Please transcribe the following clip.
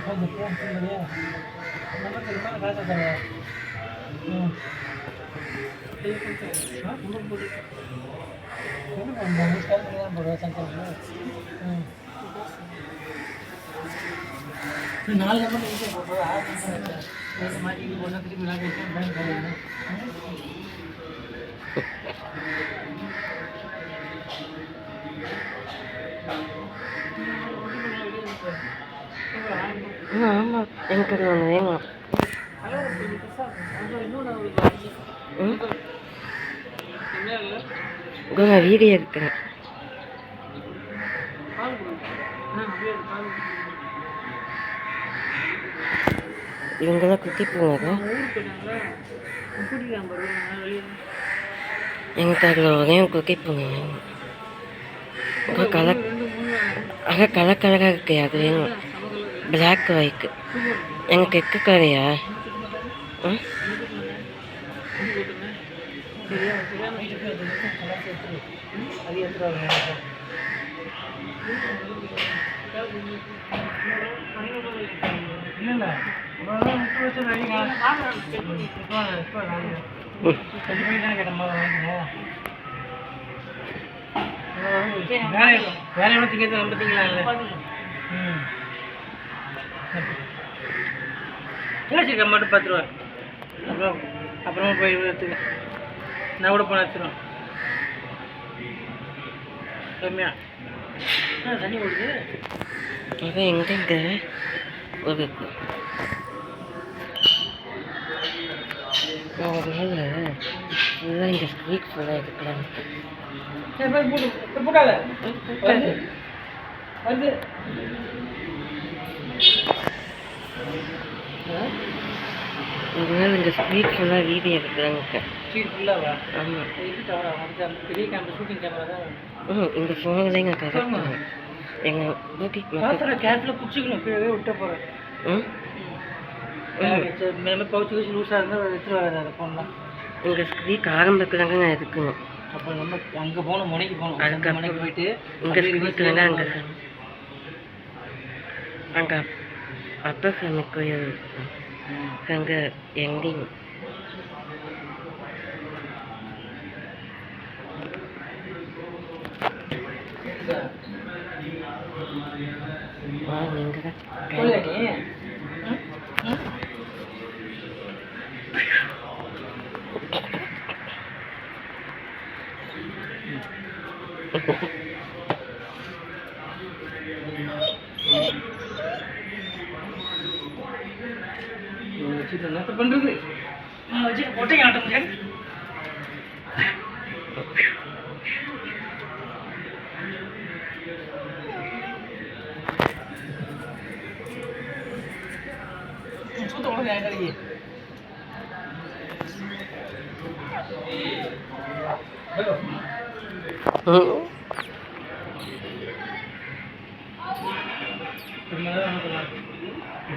நாலு நம்பர் ஈஸியாக போடுறது 6 நம்பர் மாற்றி ஒன்றா திருப்பி விளையாட வச்சு பேங்க் போடுங்க. ஆமாம் எனக்கு அது ஒன்று வேணும். நான் வீடியோ இருக்கிறேன். இவங்கெல்லாம் குட்டி போங்க. எனக்கு அதில் ஒரே குட்டி போங்க வேணும். கலர் கலர் கலராக இருக்கு, அது வேணும். பிளாக் ஒயிட் எனக்கு எக்கு கரையா? ம் வேலை எவ்வளோ திங்கிறது நம்புறீங்களா? பேசிருக்க மட்டும் 10 ரூபா. அப்புறமா போய் எடுத்துக்க. நான் கூட போன வச்சிருவேன். கம்மியா தண்ணி கொடுத்து அது எங்கெங்க ஒரு ஃபுல்லாக இங்கே ஸ்வீட் ஃபுல்லாக எடுக்கலாம். போட்டால வந்து இதனால இங்கே ஸ்வீட் ஃபுல்லாக வீடியோ எடுக்கிறாங்க. ஸ்வீட் ஃபுல்லாவா? ஆமாம். பெரிய கேமரா, ஷூட்டிங் கேமரா தான். இந்த ஃபோனில் எங்கள் கரெக்டாக எங்கள் ஊட்டி கேரட்டில் பிடிச்சிக்கணும், கீழே விட்ட போகிறேன். பவுச்சு வச்சு லூஸாக இருந்தால் எடுத்துகிட்டு வராது அதை ஃபோன்லாம். இங்கே ஸ்வீட் ஆரம்பத்தில் தாங்க நான் எடுக்கணும். அப்போ நம்ம அங்கே போகணும், முனைக்கு போகணும். அதுக்கு முனைக்கு போயிட்டு இங்கே ஸ்வீட் வேணா அங்கே அப்பா சாமி கோயில் அங்கே எங்கேயும் நீங்கள் தான் என்ன பண்ணுறது? வச்சுட்டு கொட்டைங்க ஆட்ட முடியாது. சுத்த உடனே கிடையாது.